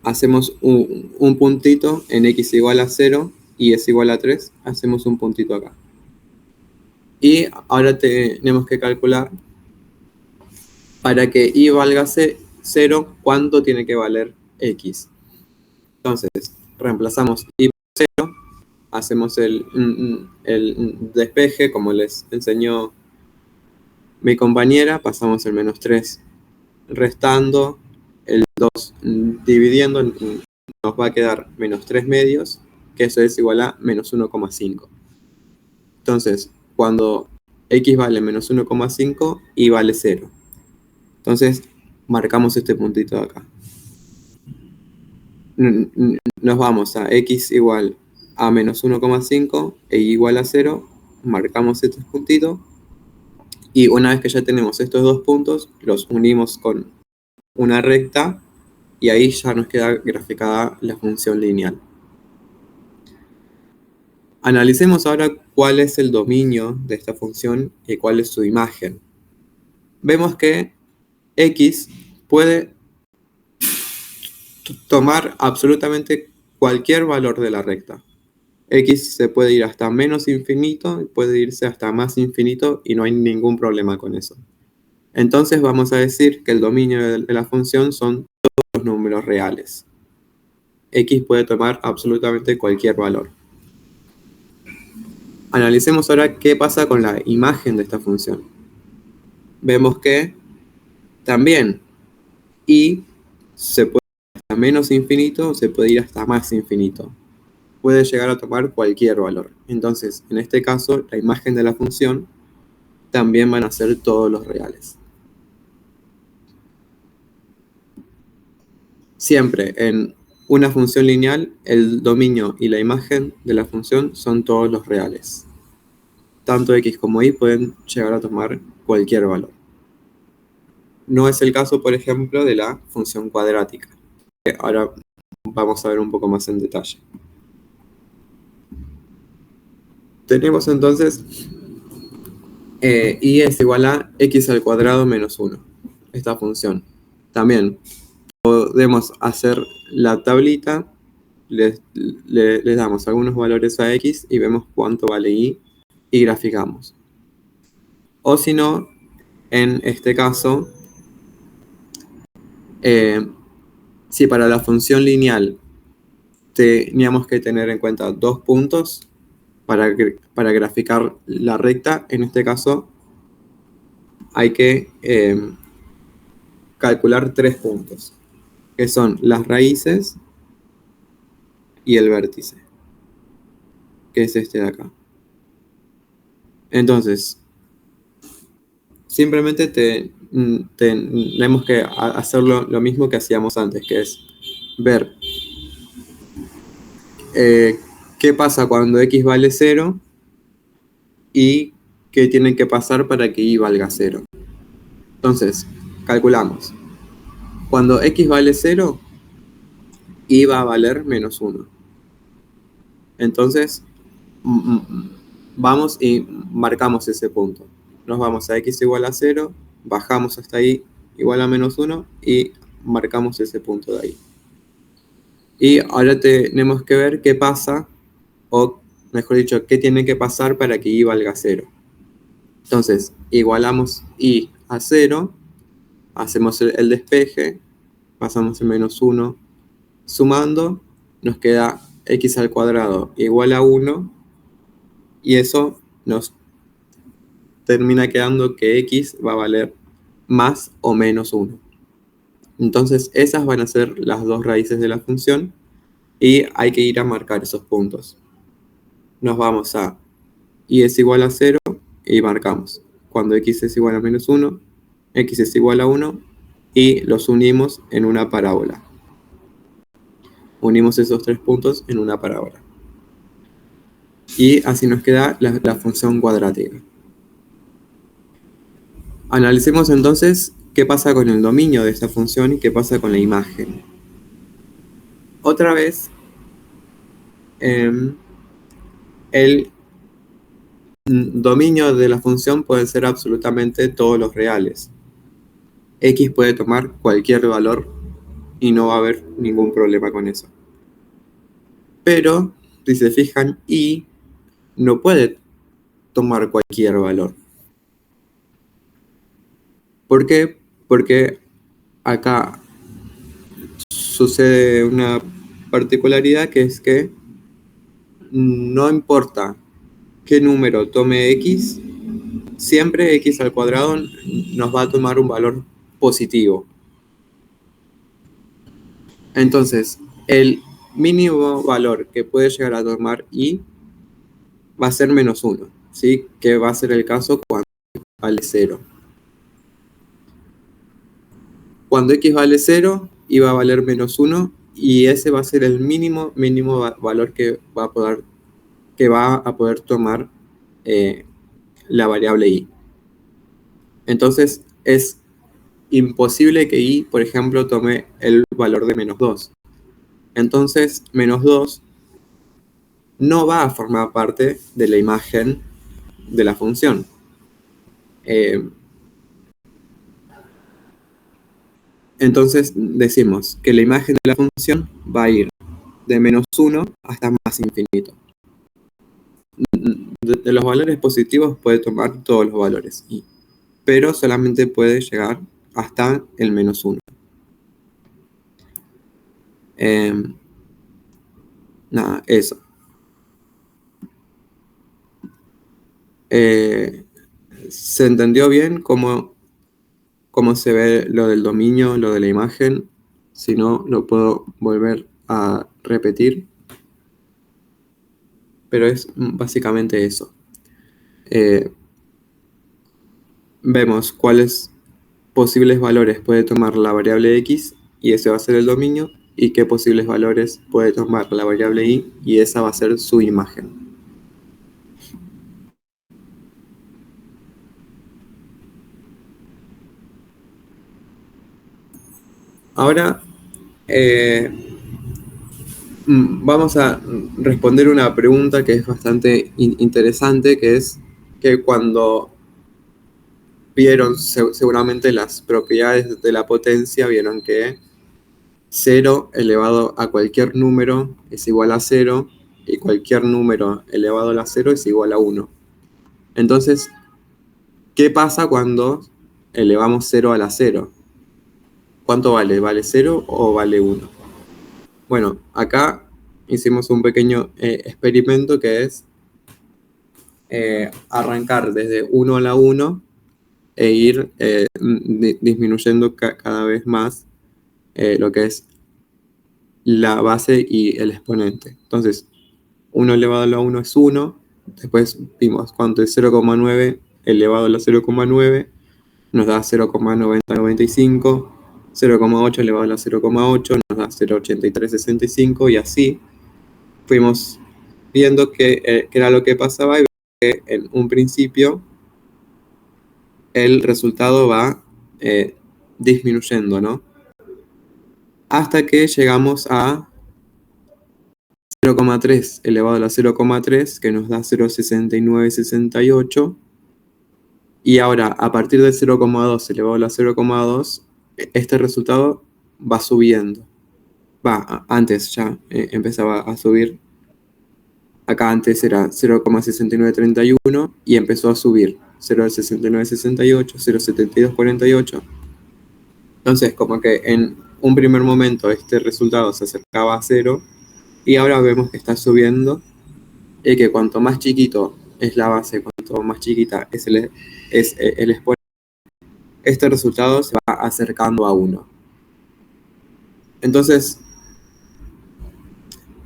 hacemos un puntito en x igual a 0 y es igual a 3. Hacemos un puntito acá. Y ahora tenemos que calcular para que y valga 0, ¿cuánto tiene que valer x? Entonces, reemplazamos y por 0, hacemos el despeje, como les enseñó mi compañera, pasamos el menos 3 restando, el 2 dividiendo, nos va a quedar menos 3 medios, que eso es igual a menos 1,5. Entonces, cuando x vale menos 1,5, y vale 0. Entonces, marcamos este puntito de acá. Nos vamos a x igual a menos 1,5 e igual a 0, marcamos este puntito, y una vez que ya tenemos estos dos puntos, los unimos con una recta, y ahí ya nos queda graficada la función lineal. Analicemos ahora cuál es el dominio de esta función y cuál es su imagen. Vemos que x puede tomar absolutamente cualquier valor de la recta. X se puede ir hasta menos infinito, puede irse hasta más infinito y no hay ningún problema con eso. Entonces vamos a decir que el dominio de la función son todos los números reales. X puede tomar absolutamente cualquier valor. Analicemos ahora qué pasa con la imagen de esta función. Vemos que también y se puede ir hasta menos infinito, se puede ir hasta más infinito. Puede llegar a tomar cualquier valor. Entonces, en este caso, la imagen de la función también van a ser todos los reales. Siempre en una función lineal, el dominio y la imagen de la función son todos los reales. Tanto x como y pueden llegar a tomar cualquier valor. No es el caso, por ejemplo, de la función cuadrática, que ahora vamos a ver un poco más en detalle. Tenemos entonces y es igual a x al cuadrado menos 1, esta función. También podemos hacer la tablita, les damos algunos valores a x y vemos cuánto vale y graficamos. O si no, en este caso, si para la función lineal teníamos que tener en cuenta dos puntos, para graficar la recta, en este caso, hay que calcular 3 puntos, que son las raíces y el vértice, que es este de acá. Entonces, simplemente tenemos que hacer lo mismo que hacíamos antes, que es ver qué pasa cuando x vale 0 y qué tiene que pasar para que y valga 0. Entonces, calculamos. Cuando x vale 0, y va a valer menos 1. Entonces, vamos y marcamos ese punto. Nos vamos a x igual a 0, bajamos hasta ahí igual a menos 1 y marcamos ese punto de ahí. Y ahora tenemos que ver qué pasa, o mejor dicho, qué tiene que pasar para que y valga 0. Entonces, igualamos y a 0, hacemos el despeje, pasamos el menos 1, sumando, nos queda x al cuadrado igual a 1, y eso nos termina quedando que x va a valer más o menos 1. Entonces, esas van a ser las dos raíces de la función, y hay que ir a marcar esos puntos. Nos vamos a y es igual a 0, y marcamos. Cuando x es igual a menos 1, x es igual a 1, y los unimos en una parábola. Unimos esos 3 puntos en una parábola. Y así nos queda la función cuadrática. Analicemos entonces qué pasa con el dominio de esta función y qué pasa con la imagen. Otra vez, el dominio de la función puede ser absolutamente todos los reales. X puede tomar cualquier valor y no va a haber ningún problema con eso. Pero, si se fijan, y no puede tomar cualquier valor. ¿Por qué? Porque acá sucede una particularidad, que es que no importa qué número tome x, siempre x al cuadrado nos va a tomar un valor positivo. Entonces, el mínimo valor que puede llegar a tomar y va a ser menos 1, ¿sí? Que va a ser el caso cuando vale 0. Cuando x vale 0, y va a valer menos 1, y ese va a ser el mínimo valor que va a poder tomar la variable y. Entonces, es imposible que y, por ejemplo, tome el valor de menos 2. Entonces, menos 2 no va a formar parte de la imagen de la función. Entonces, decimos que la imagen de la función va a ir de menos 1 hasta más infinito. De los valores positivos puede tomar todos los valores y, pero solamente puede llegar hasta el menos 1. Nada, eso. ¿Se entendió bien cómo se ve lo del dominio, lo de la imagen? Si no, lo puedo volver a repetir. Pero es básicamente eso. Vemos cuáles posibles valores puede tomar la variable x, y ese va a ser el dominio, y qué posibles valores puede tomar la variable y esa va a ser su imagen. Ahora vamos a responder una pregunta que es bastante interesante, que es que cuando vieron seguramente las propiedades de la potencia, vieron que 0 elevado a cualquier número es igual a 0, y cualquier número elevado a la 0 es igual a 1. Entonces, ¿qué pasa cuando elevamos 0 a la 0? ¿Cuánto vale? ¿Vale 0 o vale 1? Bueno, acá hicimos un pequeño experimento, que es arrancar desde 1 a la 1 e ir disminuyendo cada vez más lo que es la base y el exponente. Entonces, 1 elevado a la 1 es 1, después vimos cuánto es 0,9 elevado a la 0,9, nos da 0,9095, 0,8 elevado a la 0,8 nos da 0,8365 y así fuimos viendo qué era lo que pasaba y que en un principio el resultado va disminuyendo, ¿no? Hasta que llegamos a 0,3 elevado a la 0,3, que nos da 0,6968. Y ahora, a partir del 0,2 elevado a la 0,2, este resultado va subiendo. Antes ya empezaba a subir. Acá antes era 0,6931 y empezó a subir. 0,6968, 0,7248. Entonces, como que en un primer momento este resultado se acercaba a 0 y ahora vemos que está subiendo y que cuanto más chiquito es la base, cuanto más chiquita es el exponente, este resultado se va acercando a 1. Entonces,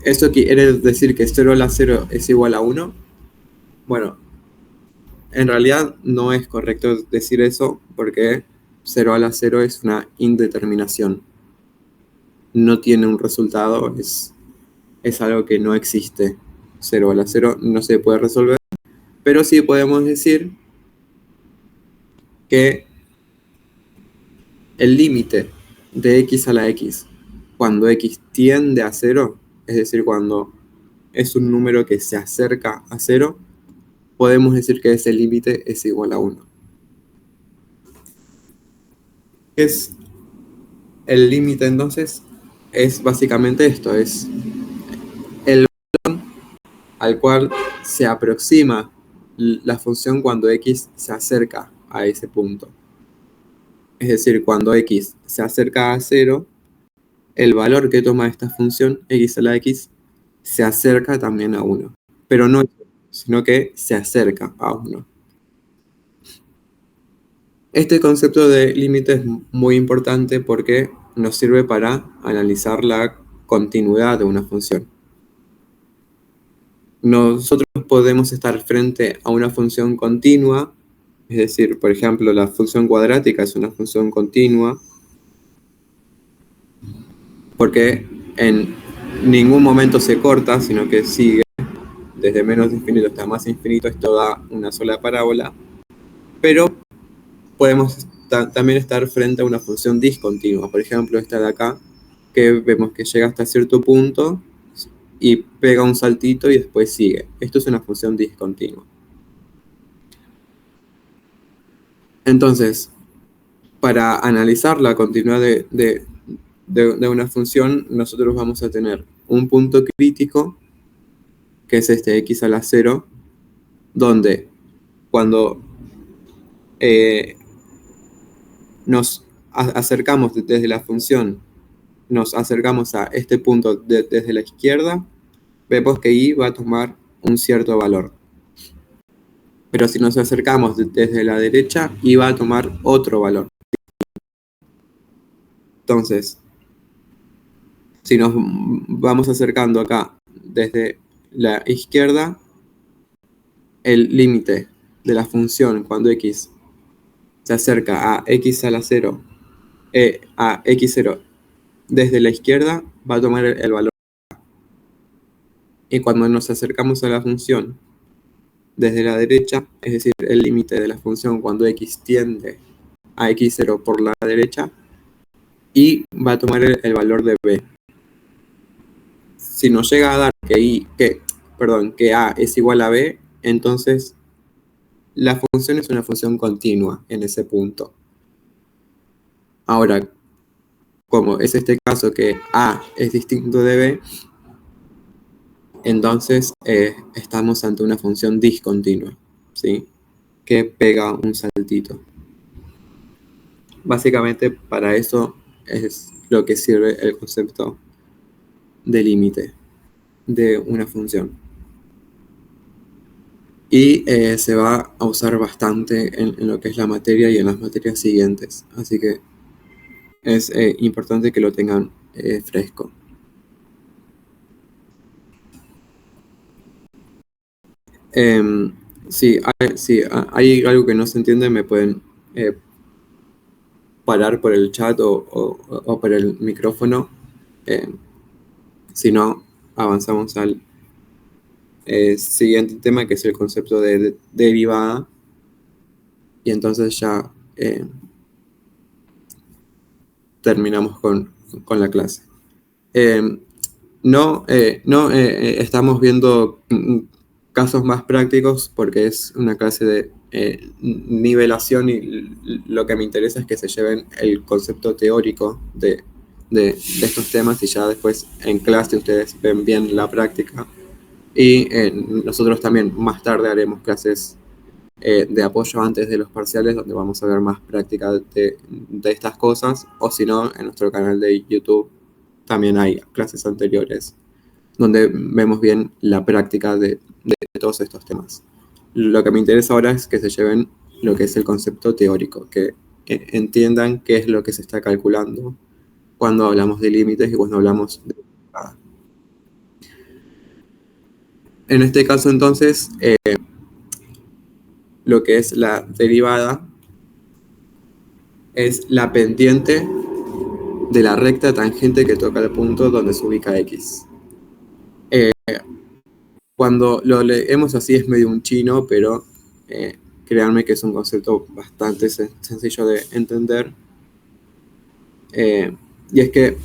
¿eso quiere decir que 0 a la 0 es igual a 1? Bueno, en realidad no es correcto decir eso porque 0 a la 0 es una indeterminación. No tiene un resultado, es algo que no existe. 0 a la 0 no se puede resolver, pero sí podemos decir que el límite de x a la x cuando x tiende a 0, es decir, cuando es un número que se acerca a 0, podemos decir que ese límite es igual a 1. ¿Qué es el límite entonces? Es básicamente esto, es el valor al cual se aproxima la función cuando x se acerca a ese punto. Es decir, cuando x se acerca a 0, el valor que toma esta función, x a la x, se acerca también a 1. Pero no, sino que se acerca a 1. Este concepto de límite es muy importante porque nos sirve para analizar la continuidad de una función. Nosotros podemos estar frente a una función continua, es decir, por ejemplo, la función cuadrática es una función continua, porque en ningún momento se corta, sino que sigue desde menos infinito hasta más infinito, esto da una sola parábola, pero podemos también estar frente a una función discontinua, por ejemplo, esta de acá, que vemos que llega hasta cierto punto y pega un saltito y después sigue. Esto es una función discontinua. Entonces, para analizar la continuidad de una función, nosotros vamos a tener un punto crítico, que es este x a la 0, donde cuando nos acercamos desde la función, nos acercamos a este punto desde la izquierda, vemos que y va a tomar un cierto valor. Pero si nos acercamos desde la derecha, y va a tomar otro valor. Entonces, si nos vamos acercando acá desde la izquierda, el límite de la función cuando x se acerca a x a la 0, a x0 desde la izquierda, va a tomar el valor. Y cuando nos acercamos a la función desde la derecha, es decir, el límite de la función cuando x tiende a x0 por la derecha, y va a tomar el valor de b. Si nos llega a dar que a es igual a b, entonces la función es una función continua en ese punto. Ahora, como es este caso que a es distinto de b, entonces estamos ante una función discontinua, ¿sí? Que pega un saltito. Básicamente para eso es lo que sirve el concepto de límite de una función. y se va a usar bastante en lo que es la materia y en las materias siguientes. Así que es importante que lo tengan fresco. Si hay algo que no se entiende, me pueden parar por el chat o por el micrófono. Si no, avanzamos al siguiente tema, que es el concepto de derivada. Y entonces ya terminamos con la clase. No estamos viendo casos más prácticos porque es una clase de nivelación y lo que me interesa es que se lleven el concepto teórico de estos temas y ya después en clase ustedes ven bien la práctica. Y nosotros también más tarde haremos clases de apoyo antes de los parciales, donde vamos a ver más práctica de estas cosas, o si no, en nuestro canal de YouTube también hay clases anteriores donde vemos bien la práctica de todos estos temas. Lo que me interesa ahora es que se lleven lo que es el concepto teórico, que entiendan qué es lo que se está calculando cuando hablamos de límites y cuando hablamos de derivada. En este caso, entonces, lo que es la derivada es la pendiente de la recta tangente que toca el punto donde se ubica X. Cuando lo leemos así es medio un chino, pero créanme que es un concepto bastante sencillo de entender. Y es que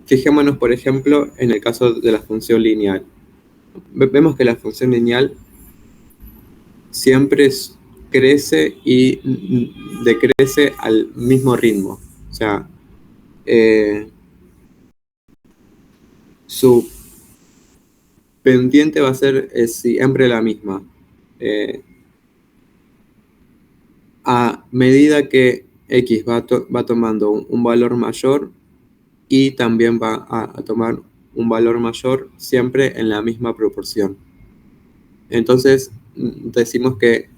fijémonos, por ejemplo, en el caso de la función lineal. Vemos que la función lineal siempre crece y decrece al mismo ritmo. O sea, su pendiente va a ser siempre la misma. A medida que X va tomando un valor mayor y también va a tomar un valor mayor siempre en la misma proporción. Entonces decimos que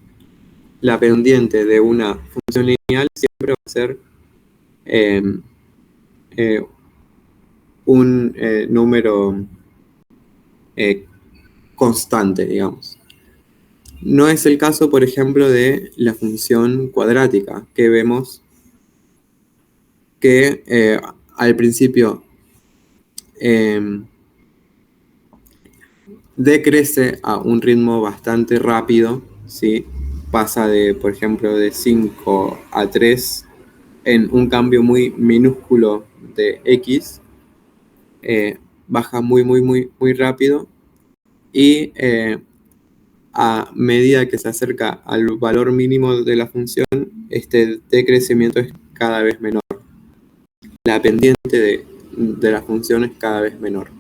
la pendiente de una función lineal siempre va a ser un número constante, digamos. No es el caso, por ejemplo, de la función cuadrática, que vemos que al principio decrece a un ritmo bastante rápido, ¿sí? Pasa de, por ejemplo, de 5 a 3 en un cambio muy minúsculo de X, baja muy rápido y a medida que se acerca al valor mínimo de la función, este decrecimiento es cada vez menor. La pendiente de la función es cada vez menor.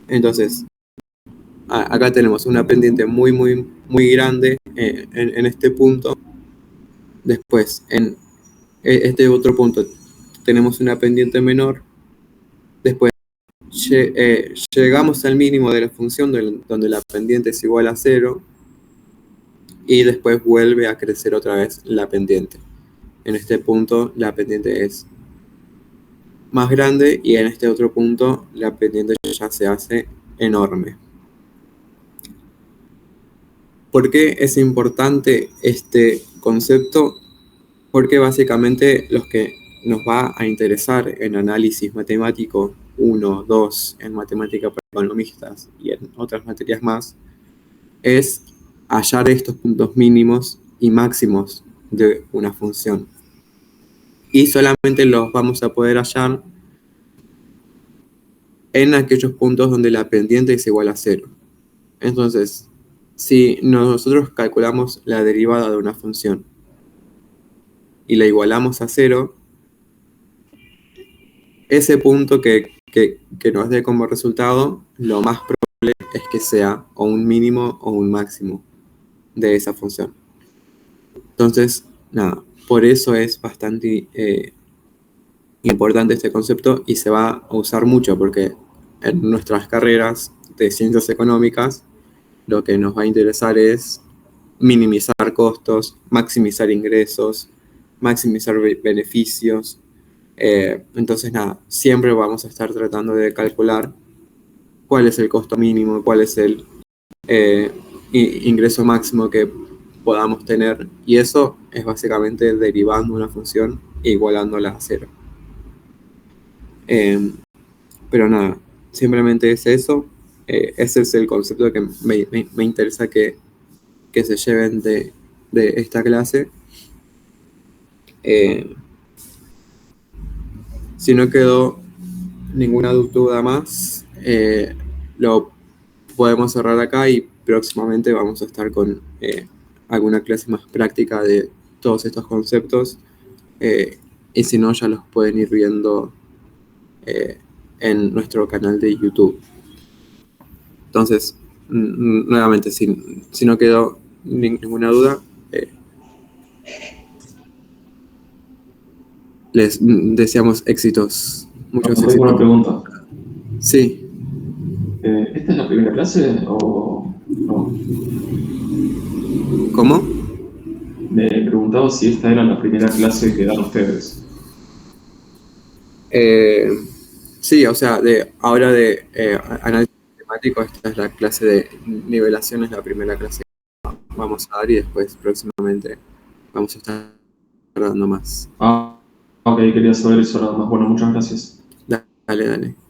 Entonces, acá tenemos una pendiente muy grande en este punto. Después, en este otro punto, tenemos una pendiente menor. Después, llegamos al mínimo de la función donde la pendiente es igual a 0. Y después vuelve a crecer otra vez la pendiente. En este punto, la pendiente es más grande y en este otro punto, la pendiente ya se hace enorme. ¿Por qué es importante este concepto? Porque básicamente los que nos va a interesar en análisis matemático 1, 2, en matemática para economistas y en otras materias más, es hallar estos puntos mínimos y máximos de una función. Y solamente los vamos a poder hallar en aquellos puntos donde la pendiente es igual a 0. Entonces, si nosotros calculamos la derivada de una función y la igualamos a 0, ese punto que nos dé como resultado, lo más probable es que sea o un mínimo o un máximo de esa función. Entonces, nada, por eso es bastante importante este concepto y se va a usar mucho porque en nuestras carreras de ciencias económicas, lo que nos va a interesar es minimizar costos, maximizar ingresos, maximizar beneficios. Entonces, nada, siempre vamos a estar tratando de calcular cuál es el costo mínimo, cuál es el ingreso máximo que podamos tener, y eso es básicamente derivando una función e igualándola a cero. Pero nada, simplemente es eso. Ese es el concepto que me interesa que se lleven de esta clase. Si no quedó ninguna duda más, lo podemos cerrar acá y próximamente vamos a estar con alguna clase más práctica de todos estos conceptos, y si no ya los pueden ir viendo en nuestro canal de YouTube. Entonces, nuevamente, si no quedó ninguna duda, les deseamos éxitos, muchos Tengo éxitos. una pregunta. Sí. ¿Esta es la primera clase o no? ¿Cómo? Me preguntaba si esta era la primera clase que dan ustedes. Sí, o sea, ahora de análisis matemático, esta es la clase de nivelación, es la primera clase que vamos a dar, y después próximamente vamos a estar dando más. Ah, ok, quería saber eso nada más. Bueno, muchas gracias. Dale, dale.